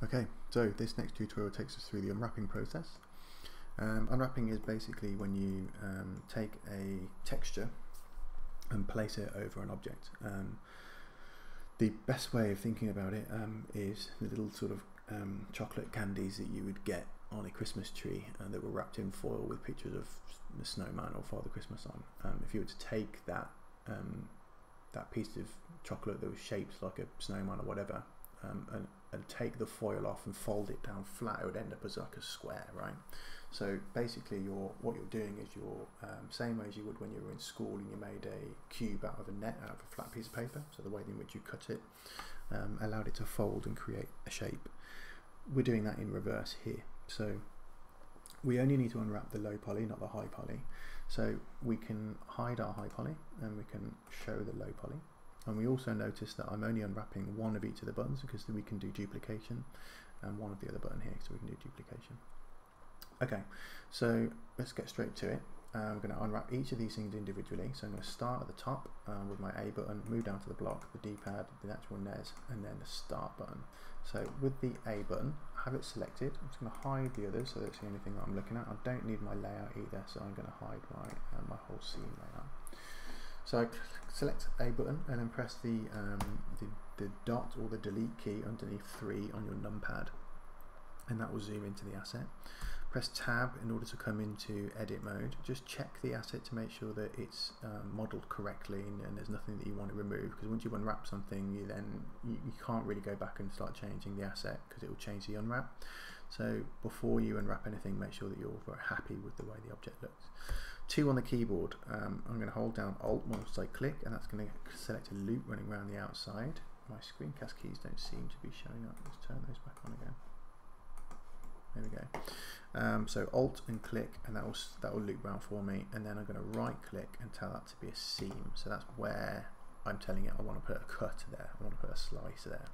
Okay, so this next tutorial takes us through the unwrapping process. Unwrapping is basically when you take a texture and place it over an object. The best way of thinking about it is the little sort of chocolate candies that you would get on a Christmas tree that were wrapped in foil with pictures of the snowman or Father Christmas on. If you were to take that that piece of chocolate that was shaped like a snowman or whatever, and take the foil off and fold it down flat, it would end up as like a square, right? So basically what you're doing is you're same way as you would when you were in school and you made a cube out of a net, out of a flat piece of paper. So the way in which you cut it allowed it to fold and create a shape. We're doing that in reverse here. So we only need to unwrap the low poly, not the high poly. So we can hide our high poly and we can show the low poly. And we also notice that I'm only unwrapping one of each of the buttons because then we can do duplication, and one of the other button here, so we can do duplication. Okay, so let's get straight to it. We're going to unwrap each of these things individually. So I'm going to start at the top with my A button, move down to the block, the D-pad, the actual NES, and then the start button. So with the A button, have it selected. I'm just going to hide the others so that's the only thing that I'm looking at. I don't need my layout either, so I'm going to hide my whole scene layout. So I select A button and then press the dot or the delete key underneath 3 on your numpad, and that will zoom into the asset. Press tab in order to come into edit mode. Just check the asset to make sure that it's modeled correctly and there's nothing that you want to remove, because once you unwrap something you can't really go back and start changing the asset because it will change the unwrap. So before you unwrap anything, make sure that you're very happy with the way the object looks. 2 on the keyboard, I'm going to hold down Alt once I click, and that's going to select a loop running around the outside. My screencast keys don't seem to be showing up. Let's turn those back on again. There we go. So Alt and click, and that will loop round for me, and then I'm going to right click and tell that to be a seam. So that's where I'm telling it I want to put a cut there, I want to put a slice there.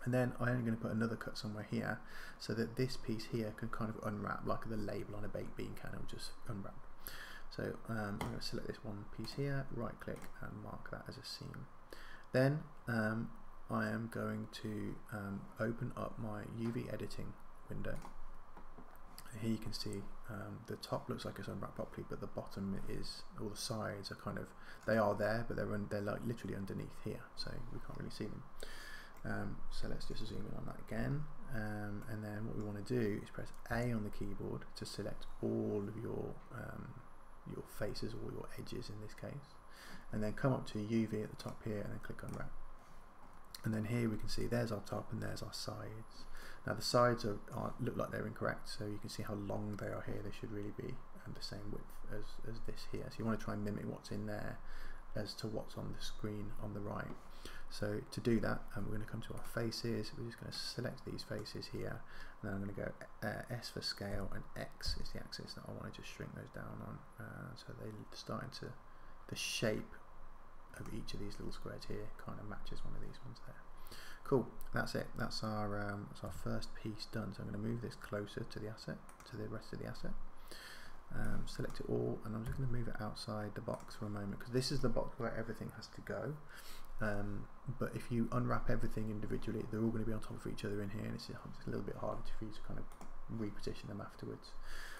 And then I'm going to put another cut somewhere here so that this piece here can kind of unwrap like the label on a baked bean can. It will just unwrap. So I'm going to select this one piece here, right click and mark that as a seam. Then I am going to open up my UV editing window. Here you can see the top looks like it's unwrapped properly, but the bottom is, all the sides are kind of, they are there, but they're like literally underneath here, so we can't really see them. So let's just zoom in on that again, and then what we want to do is press A on the keyboard to select all of your faces, all your edges in this case, and then come up to UV at the top here and then click unwrap. And then here we can see there's our top and there's our sides. Now the sides look like they're incorrect, so you can see how long they are here. They should really be the same width as this here. So you want to try and mimic what's in there as to what's on the screen on the right. So to do that, we're going to come to our faces. We're just going to select these faces here, and then I'm going to go S for scale, and X is the axis that I want to just shrink those down on, so they're starting to, the shape of each of these little squares here kind of matches one of these ones there. Cool, that's it. That's our first piece done. So I'm going to move this closer to the asset, to the rest of the asset. Select it all, and I'm just going to move it outside the box for a moment, because this is the box where everything has to go. But if you unwrap everything individually, they're all going to be on top of each other in here, and it's a little bit harder for you to kind of reposition them afterwards.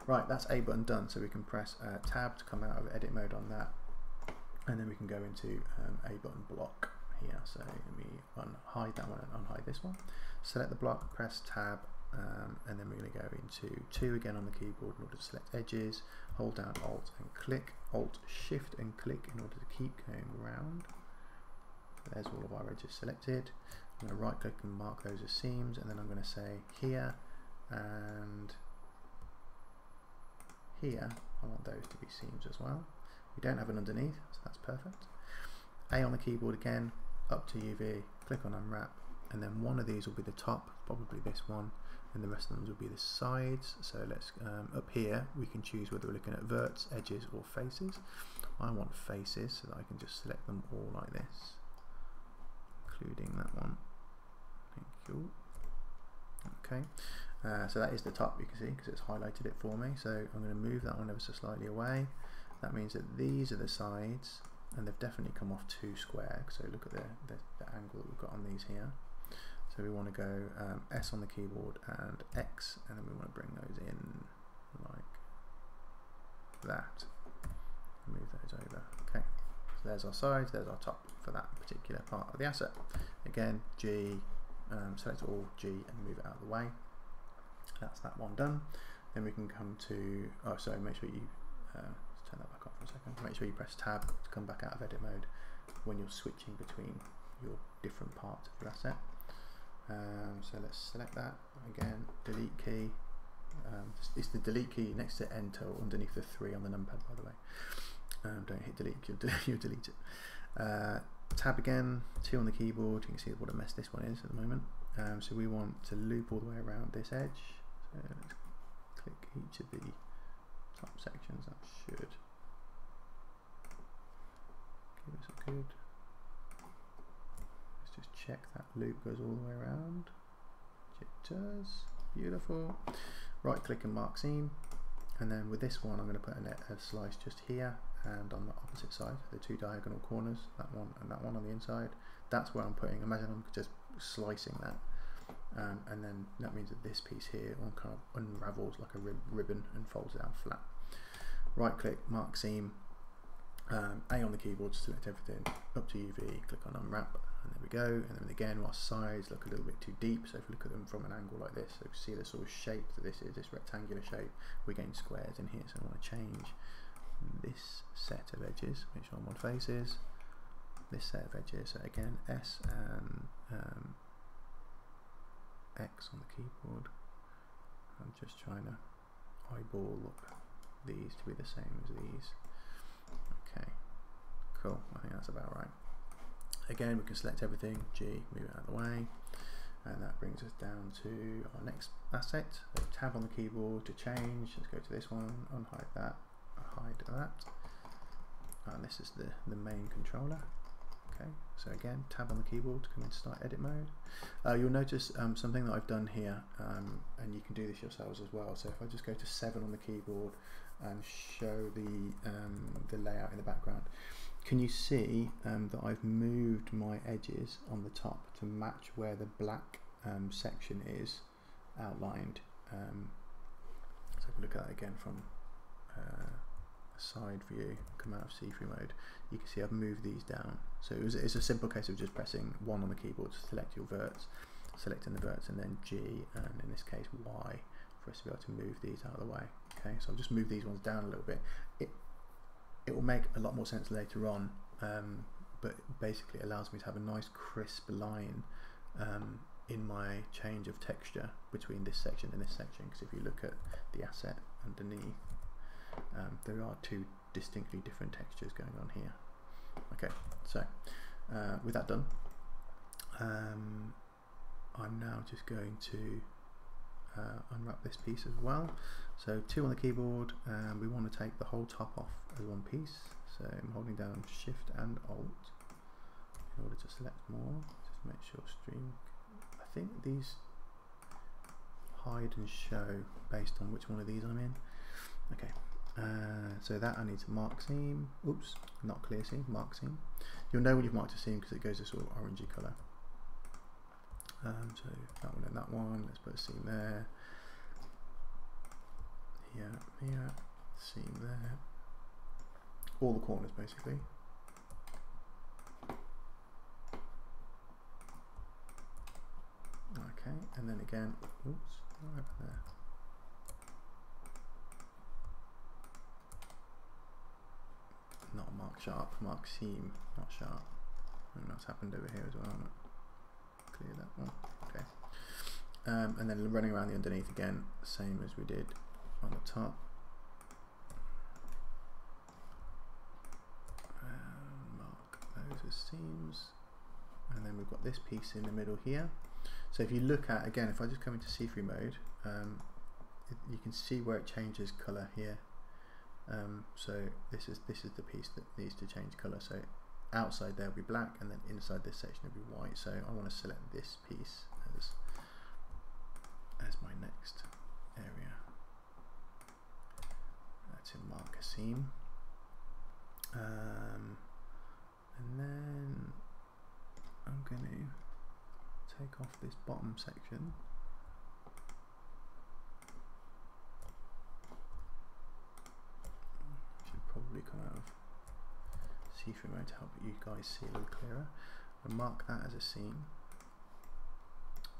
Right, that's A button done, so we can press tab to come out of edit mode on that, and then we can go into A button block here. So let me unhide that one and unhide this one. Select the block, press tab, and then we're going to go into 2 again on the keyboard in order to select edges. Hold down Alt and click, Alt Shift and click in order to keep going round. There's all of our edges selected. I'm going to right click and mark those as seams, and then I'm going to say here and here I want those to be seams as well. We don't have an underneath, so that's perfect. A on the keyboard again, up to UV, click on unwrap, and then one of these will be the top, probably this one, and the rest of them will be the sides. So let's up here we can choose whether we're looking at verts, edges or faces. I want faces, so that I can just select them all like this, including that one. Thank you. Okay, so that is the top, you can see, because it's highlighted it for me. So I'm going to move that one ever so slightly away. That means that these are the sides, and they've definitely come off 2 square. So look at the angle that we've got on these here. So we want to go S on the keyboard and X, and then we want to bring those in like that. Move those over. Okay, so there's our sides, there's our top for that particular part of the asset. Again, G, select all G and move it out of the way. That's that one done. Then we can come to, oh sorry, make sure you, let's turn that back on for a second. Make sure you press tab to come back out of edit mode when you're switching between your different parts of your asset. So let's select that again, delete key. It's the delete key next to enter underneath the 3 on the numpad, by the way. Don't hit delete, you'll delete it. Tab again, 2 on the keyboard. You can see what a mess this one is at the moment. So we want to loop all the way around this edge. So let's click each of the top sections. That should give us a good. Let's just check that loop goes all the way around. It does. Beautiful. Right click and mark seam, and then with this one I'm going to put a slice just here and on the opposite side, the 2 diagonal corners, that one and that one on the inside. That's where I'm putting, imagine I'm just slicing that, and then that means that this piece here all kind of unravels like a ribbon and folds down flat. Right click, mark seam, A on the keyboard to select everything, up to UV, click on unwrap, and there we go. And then again, our sides look a little bit too deep, so if we look at them from an angle like this, so see the sort of shape that this is, this rectangular shape, we're getting squares in here, so I want to change this set of edges, make sure I'm on faces, this set of edges, so again S and X on the keyboard. I'm just trying to eyeball these to be the same as these. Okay, cool, I think that's about right. Again, we can select everything, G, move it out of the way, and that brings us down to our next asset. So tab on the keyboard to change, let's go to this one, unhide that, hide that, and this is the main controller. Okay, so again, tab on the keyboard to come into start edit mode. You'll notice something that I've done here, and you can do this yourselves as well. So if I just go to 7 on the keyboard and show the layout in the background, can you see that I've moved my edges on the top to match where the black section is outlined? So if we look at that again from a side view, come out of see-through mode, you can see I've moved these down. So it's a simple case of just pressing 1 on the keyboard to select your verts, selecting the verts, and then G, and in this case Y, for us to be able to move these out of the way. Okay, so I'll just move these ones down a little bit. It will make a lot more sense later on, but basically it allows me to have a nice crisp line in my change of texture between this section and this section, because if you look at the asset underneath, there are 2 distinctly different textures going on here. Okay, so with that done, I'm now just going to unwrap this piece as well. So 2 on the keyboard, and we want to take the whole top off as one piece. So I'm holding down Shift and Alt in order to select more. Just make sure stream. I think these hide and show based on which one of these I'm in. Okay, so that I need to mark seam. Oops, not clear seam, mark seam. You'll know when you've marked a seam because it goes a sort of orangey colour. So that one and that one, let's put a seam there. Here, seam there. All the corners basically. Okay, and then again, oops, what happened there? Not mark sharp, mark seam, not sharp. And that's happened over here as well. Clear that one. Okay. And then running around the underneath again, same as we did on the top. Mark those as seams. And then we've got this piece in the middle here. So if you look at, again, if I just come into see-through mode, you can see where it changes colour here. So this is the piece that needs to change colour. So outside there will be black, and then inside this section will be white. So I want to select this piece as my next area. To mark a seam, and then I'm going to take off this bottom section. Should probably come out of see-through mode to help you guys see a little clearer. I'll mark that as a seam,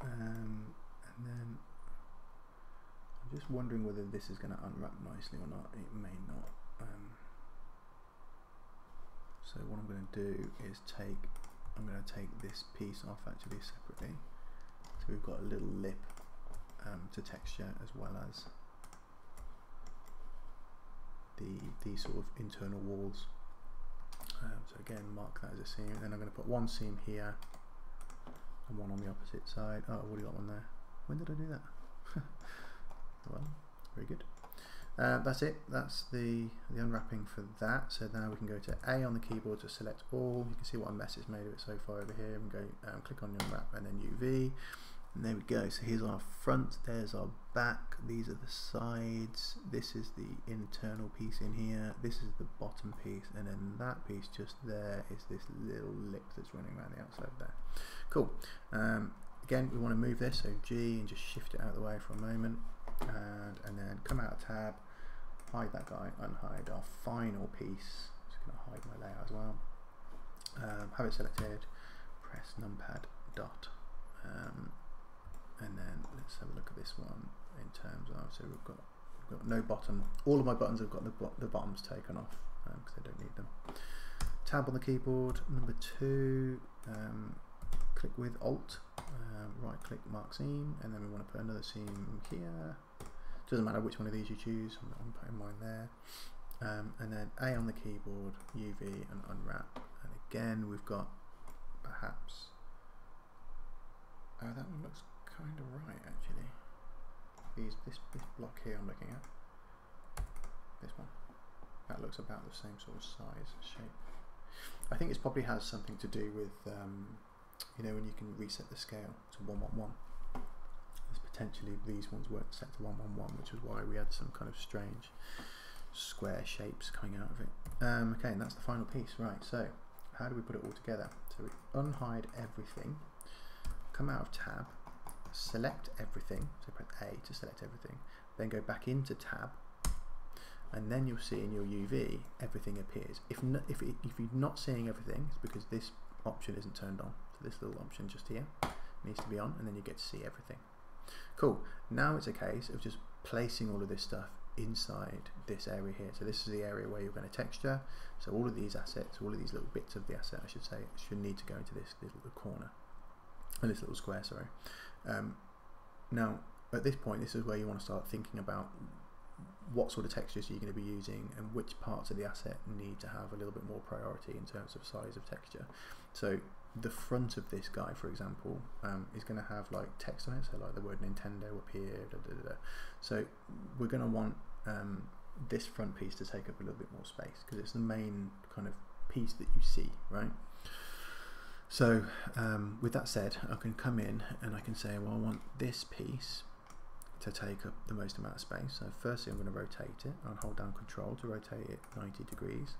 and then I'm just wondering whether this is going to unwrap nicely or not. It may not. So what I'm going to do is I'm going to take this piece off actually separately. So we've got a little lip to texture as well as the sort of internal walls. So again, mark that as a seam. Then I'm going to put one seam here and one on the opposite side. Oh, I've already got one there. When did I do that? Well, very good. That's it. That's the unwrapping for that. So now we can go to A on the keyboard to select all. You can see what a mess it's made of it so far over here. And go click on unwrap and then UV. And there we go. So here's our front. There's our back. These are the sides. This is the internal piece in here. This is the bottom piece, and then that piece just there is this little lip that's running around the outside there. Cool. Again, we want to move this, so G and just shift it out of the way for a moment, and then come out of tab, hide that guy, unhide our final piece. Just going to hide my layout as well. Have it selected. Press numpad dot. And then let's have a look at this one in terms of, so we've got no bottom. All of my buttons have got the bottoms taken off because I don't need them. Tab on the keyboard, number 2, click with Alt, right click mark seam, and then we want to put another seam here. Doesn't matter which one of these you choose, I'm putting mine there. And then A on the keyboard, UV and unwrap. And again, we've got perhaps, that one looks kind of right actually. This block here I'm looking at, this one, that looks about the same sort of size, shape. I think it probably has something to do with you know, when you can reset the scale to 1:1:1. There's potentially these ones weren't set to 1:1:1, which is why we had some kind of strange square shapes coming out of it. Okay, and that's the final piece. Right, so how do we put it all together? So we unhide everything, come out of tab, select everything, so press A to select everything, then go back into tab, and then you'll see in your UV everything appears. If you're not seeing everything, it's because this option isn't turned on. So this little option just here needs to be on, and then you get to see everything. Cool. Now it's a case of just placing all of this stuff inside this area here. So this is the area where you're going to texture. So all of these assets, all of these little bits of the asset, I should say, should need to go into this little corner, or this little square, sorry. Now at this point, this is where you want to start thinking about what sort of textures you're going to be using and which parts of the asset need to have a little bit more priority in terms of size of texture. So the front of this guy, for example, is going to have like text on it, so like the word Nintendo up here, so we're going to want this front piece to take up a little bit more space because it's the main kind of piece that you see, right? So with that said, I can come in and I can say, well, I want this piece to take up the most amount of space. So firstly I'm going to rotate it. I'll hold down Control to rotate it 90 degrees.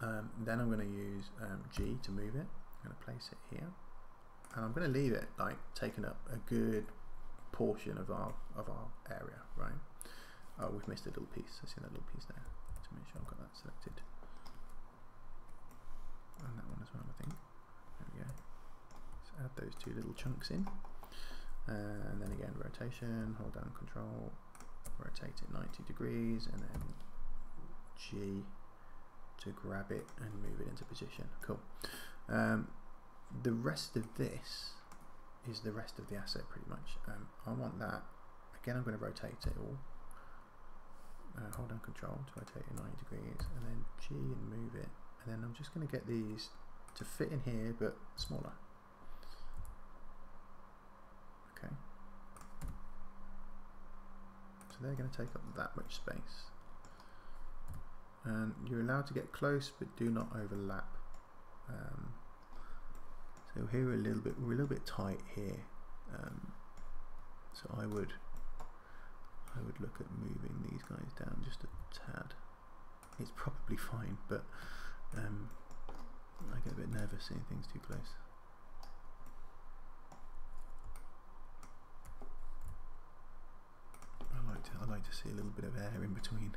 Then I'm going to use G to move it. I'm going to place it here, and I'm going to leave it like taking up a good portion of our area, right? Oh, we've missed a little piece. I see that little piece there. To make sure I've got that selected, and that one as well, I think. There we go. Let's add those two little chunks in. And then again, rotation, hold down Control, rotate it 90 degrees, and then G to grab it and move it into position. Cool. The rest of this is the rest of the asset pretty much. I want that. Again, I'm going to rotate it all. Hold down Control to rotate it 90 degrees, and then G and move it. And then I'm just going to get these to fit in here, but smaller. Okay, so they're going to take up that much space, and you're allowed to get close but do not overlap. So here we're a little bit tight here, so I would look at moving these guys down just a tad. It's probably fine, but I get a bit nervous seeing things too close. like to see a little bit of air in between.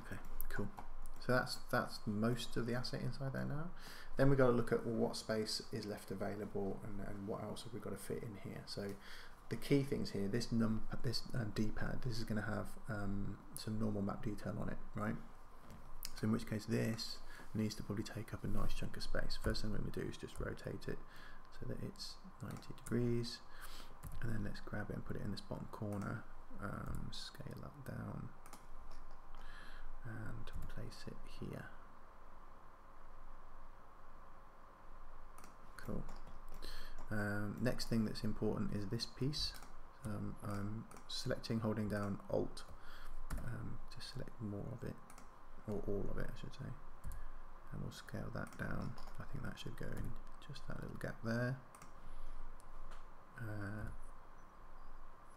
Okay, cool. So that's most of the asset inside there now. Then we've got to look at, well, what space is left available and what else have we got to fit in here. So the key things here, this D-pad, this is going to have some normal map detail on it, right? So in which case this needs to probably take up a nice chunk of space. First thing I'm going to do is just rotate it so that it's 90 degrees, and then let's grab it and put it in this bottom corner, scale that down and place it here. Cool. Next thing that's important is this piece. I'm selecting, holding down Alt to select more of it, or all of it I should say, and we'll scale that down. I think that should go in just that little gap there,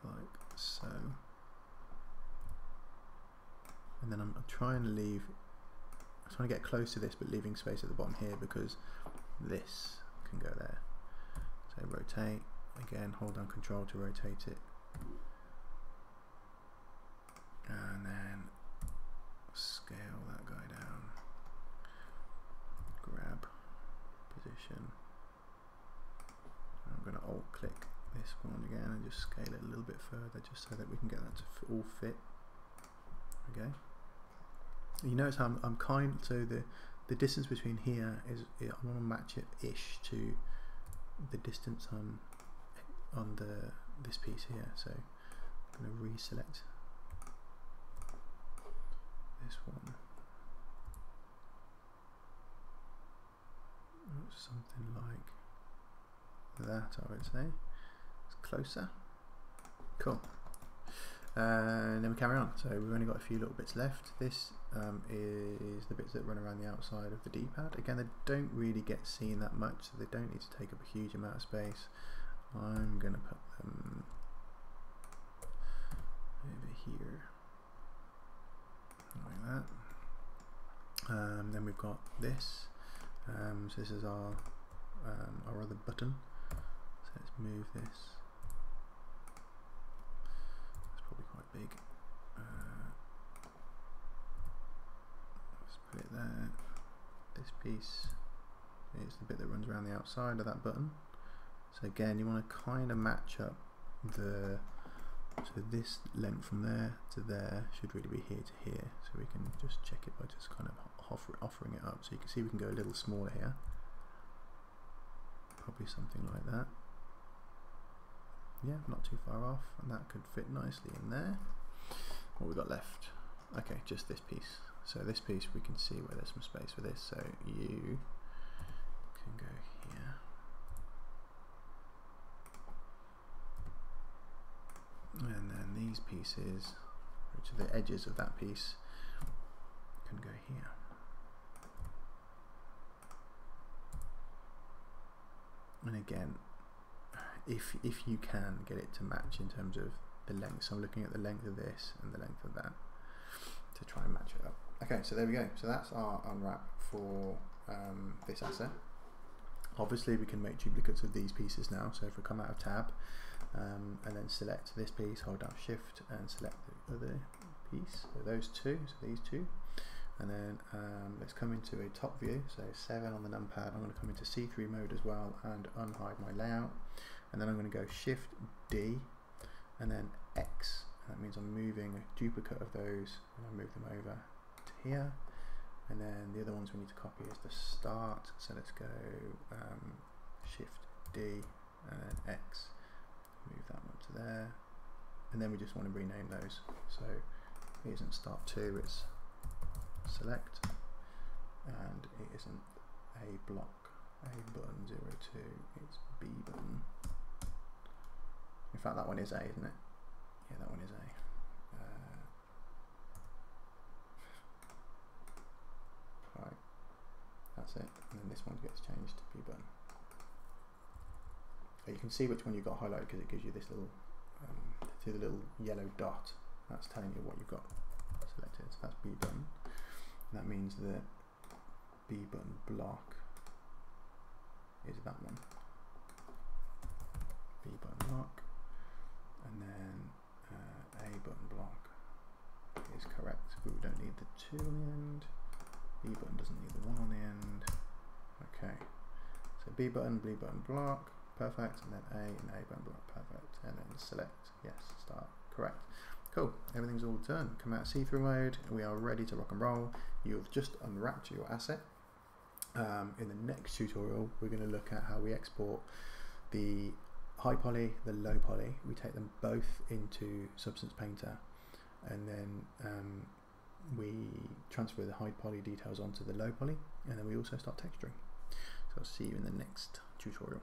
like so. And then I'm trying to get close to this, but leaving space at the bottom here because this can go there. So rotate, again, hold down Control to rotate it, and then scale that guy down, grab position. I'm going to alt click this one again and just scale it a little bit further just so that we can get that to all fit. Okay. You notice how I'm so the distance between here is, I want to match it ish to the distance on this piece here. So I'm going to reselect this one. Something like that, I would say. It's closer. Cool. And then we carry on. So we've only got a few little bits left. This is the bits that run around the outside of the D-pad. Again, they don't really get seen that much, so they don't need to take up a huge amount of space. I'm going to put them over here, like that. Then we've got this. So this is our other button. So let's move this. Quite big. Let's put it there. This piece is the bit that runs around the outside of that button. So again, you want to kind of match up so this length from there to there should really be here to here. So we can just check it by just kind of offering it up. So you can see we can go a little smaller here. Probably something like that. Yeah, not too far off, and that could fit nicely in there. What we got left? Okay, just this piece. So this piece we can see where there's some space for this. So you can go here. And then these pieces, which are the edges of that piece, can go here. And again, if you can get it to match in terms of the length, so I'm looking at the length of this and the length of that to try and match it up. Okay, so there we go. So that's our unwrap for this asset. Obviously we can make duplicates of these pieces now, so if we come out of tab and then select this piece, hold down shift and select the other piece, so those two, so these two, and then let's come into a top view, so 7 on the numpad. I'm going to come into C3 mode as well and unhide my layout, and then I'm going to go shift D and then X. That means I'm moving a duplicate of those and I move them over to here. And then the other ones we need to copy is the start, so let's go shift D and then X, move that one to there, and then we just want to rename those. So it isn't start 2, it's select, and it isn't A block, A button 02, it's B button. In fact, that one is A, isn't it? Yeah, that one is A. Right, that's it, and then this one gets changed to B button. So you can see which one you've got highlighted because it gives you this little, see the little yellow dot, that's telling you what you've got selected. So that's B button. And that means that B button block is that one. B button block, and then 2 on the end. B button doesn't need the 1 on the end. Okay, so B button, block, perfect, and then A button block, perfect, and then select, yes, start, correct. Cool, everything's all done. Come out of see-through mode, and we are ready to rock and roll. You've just unwrapped your asset. In the next tutorial, we're going to look at how we export the high poly, the low poly. We take them both into Substance Painter, and then we transfer the high poly details onto the low poly, and then we also start texturing. So I'll see you in the next tutorial.